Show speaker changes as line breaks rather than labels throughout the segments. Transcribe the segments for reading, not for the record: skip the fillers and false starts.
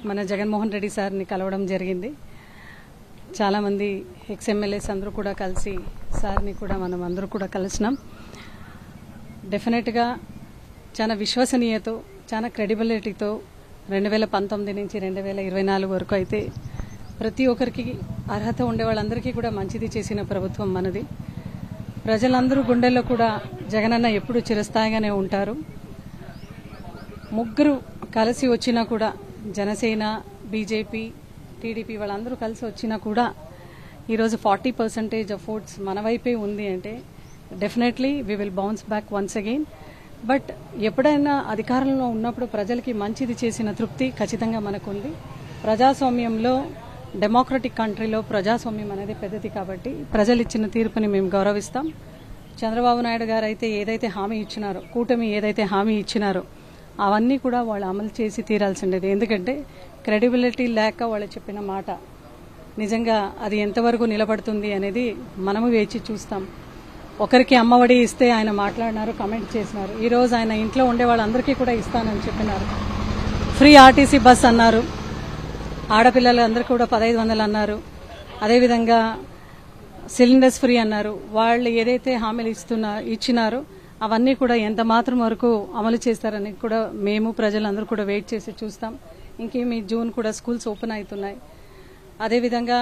మన జగన్మోహన్ రెడ్డి సార్ని కలవడం జరిగింది. చాలామంది ఎక్స్ఎమ్మెల్యేస్ అందరూ కూడా కలిసి సార్ని కూడా మనం అందరూ కూడా కలిసినాం. డెఫినెట్గా చాలా విశ్వసనీయతో చాలా క్రెడిబిలిటీతో 2019 నుంచి 2024 వరకు అయితే ప్రతి ఒక్కరికి అర్హత ఉండే వాళ్ళందరికీ కూడా మంచిది చేసిన ప్రభుత్వం మనది. ప్రజలందరూ గుండెల్లో కూడా జగనన్న ఎప్పుడు చిరస్థాయిగానే ఉంటారు. ముగ్గురు కలిసి వచ్చినా కూడా జనసేన, బీజేపీ, టీడీపీ వాళ్ళందరూ కలిసి వచ్చినా కూడా ఈరోజు 40% ఆఫ్ ఓట్స్ మన వైపే ఉంది అంటే definitely we will bounce back once again. But ఎప్పుడైనా అధికారంలో ఉన్నప్పుడు ప్రజలకి మంచిది చేసిన తృప్తి ఖచ్చితంగా మనకుంది. ప్రజాస్వామ్యంలో డెమోక్రటిక్ కంట్రీలో ప్రజాస్వామ్యం అనేది పెద్దది కాబట్టి ప్రజలు ఇచ్చిన తీర్పుని మేము గౌరవిస్తాం. చంద్రబాబు నాయుడు గారు అయితే ఏదైతే హామీ ఇచ్చినారో, కూటమి ఏదైతే హామీ ఇచ్చినారో అవన్నీ కూడా వాళ్ళు అమలు చేసి తీరాల్సిండేది. ఎందుకంటే క్రెడిబిలిటీ లేక వాళ్ళు చెప్పిన మాట నిజంగా అది ఎంతవరకు నిలబడుతుంది అనేది మనము వేచి చూస్తాం. ఒకరికి అమ్మఒడి ఇస్తే ఆయన మాట్లాడినారు, కమెంట్ చేసినారు. ఈరోజు ఆయన ఇంట్లో ఉండే వాళ్ళందరికీ కూడా ఇస్తానని చెప్పినారు. ఫ్రీ ఆర్టీసీ బస్ అన్నారు, ఆడపిల్లలందరికీ కూడా 1500 అన్నారు. అదేవిధంగా సిలిండర్స్ ఫ్రీ అన్నారు. వాళ్ళు ఏదైతే హామీలు ఇచ్చినారో అవన్నీ కూడా ఎంత మాత్రం వరకు అమలు చేస్తారని కూడా మేము ప్రజలందరూ కూడా వెయిట్ చేసి చూస్తాం. ఇంకేమి జూన్ కూడా స్కూల్స్ ఓపెన్ అవుతున్నాయి. అదేవిధంగా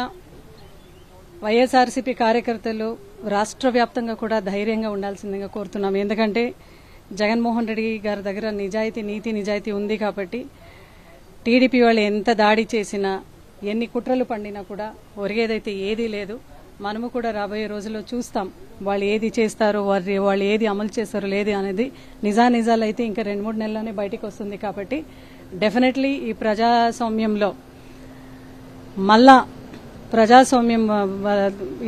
వైఎస్ఆర్సీపీ కార్యకర్తలు రాష్ట్ర వ్యాప్తంగా కూడా ధైర్యంగా ఉండాల్సిందిగా కోరుతున్నాం. ఎందుకంటే జగన్మోహన్ రెడ్డి గారి దగ్గర నీతి నిజాయితీ ఉంది కాబట్టి టీడీపీ వాళ్ళు ఎంత దాడి చేసినా, ఎన్ని కుట్రలు పండినా కూడా ఒరిగేదైతే ఏదీ లేదు. మనము కూడా రాబోయే రోజుల్లో చూస్తాం వాళ్ళు ఏది చేస్తారో, వాళ్ళు ఏది అమలు చేస్తారో లేదు అనేది. నిజాలు అయితే ఇంకా 2-3 నెలల్లోనే బయటకు వస్తుంది. కాబట్టి డెఫినెట్లీ ఈ ప్రజాస్వామ్యంలో మళ్ళా ప్రజాస్వామ్యం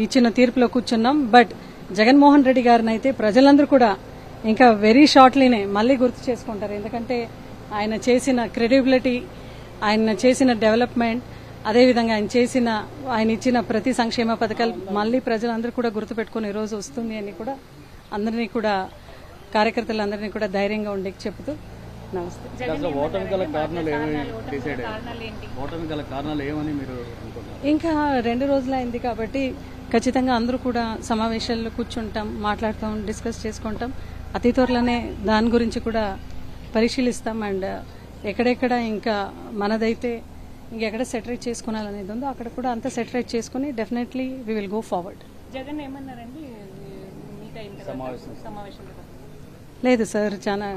ఇచ్చిన తీర్పులో కూర్చున్నాం. బట్ జగన్మోహన్ రెడ్డి గారిని అయితే ప్రజలందరూ కూడా ఇంకా వెరీ షార్ట్లీనే మళ్ళీ గుర్తు చేసుకుంటారు. ఎందుకంటే ఆయన చేసిన క్రెడిబిలిటీ, ఆయన చేసిన డెవలప్మెంట్, అదేవిధంగా ఆయన ఇచ్చిన ప్రతి సంక్షేమ పథకాలు మళ్ళీ ప్రజలందరూ కూడా గుర్తుపెట్టుకునే రోజు వస్తుంది అని కూడా అందరినీ కూడా కార్యకర్తలందరినీ కూడా ధైర్యంగా ఉండే చెబుతూ నమస్తే. ఇంకా 2 రోజులైంది కాబట్టి ఖచ్చితంగా అందరూ కూడా సమావేశాల్లో కూర్చుంటాం, మాట్లాడతాం, డిస్కస్ చేసుకుంటాం. అతి త్వరలోనే దాని గురించి కూడా పరిశీలిస్తాం. అండ్ ఎక్కడెక్కడ ఇంకా మనదైతే ఇంకెక్కడ సెటరేట్ చేసుకోవాలనేది ఉందో అక్కడ కూడా అంతా సెటరేట్ చేసుకుని definitely we will go forward.
Jagan ఏమన్నారండి
లేదు సార్, చాలా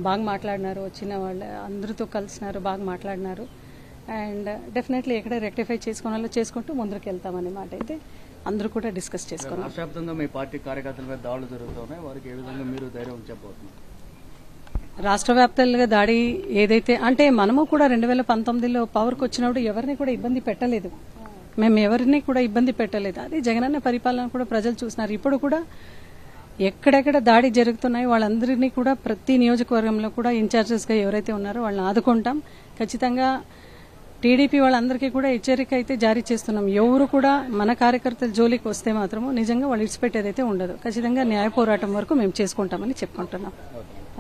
బాగా మాట్లాడినారు. వచ్చిన వాళ్ళు అందరితో కలిసినారు, బాగా మాట్లాడినారు. అండ్ డెఫినెట్లీ ఎక్కడ రెక్టిఫై చేసుకోవాలో చేసుకుంటూ ముందుకు వెళ్తామనే మాట అయితే అందరూ కూడా డిస్కస్ చేసుకున్నారు.
రాష్ట్రవ్యాప్తంగా మీ పార్టీ కార్యకర్తల మీద దాడులు జరుగుతున్నాయి, వారికి ఏ విధంగా మీరు ధైర్యం చెప్పబోతున్నారు?
రాష్ట్ర వ్యాప్తంగా దాడి ఏదైతే అంటే మనము కూడా 2019లో పవర్కి వచ్చినప్పుడు ఎవరిని కూడా ఇబ్బంది పెట్టలేదు. మేము ఎవరిని కూడా ఇబ్బంది పెట్టలేదు. అది జగనన్న పరిపాలన కూడా ప్రజలు చూస్తున్నారు. ఇప్పుడు కూడా ఎక్కడెక్కడ దాడి జరుగుతున్నాయి వాళ్ళందరినీ కూడా ప్రతి నియోజకవర్గంలో కూడా ఇన్ఛార్జెస్గా ఎవరైతే ఉన్నారో వాళ్ళని ఆదుకుంటాం. ఖచ్చితంగా టీడీపీ వాళ్ళందరికీ కూడా హెచ్చరిక అయితే జారీ చేస్తున్నాం. ఎవరు కూడా మన కార్యకర్తల జోలికి వస్తే మాత్రము నిజంగా వాళ్ళు ఇడిచిపెట్టేదైతే ఉండదు. ఖచ్చితంగా న్యాయ పోరాటం వరకు మేము చేసుకుంటామని చెప్పుకుంటున్నాం.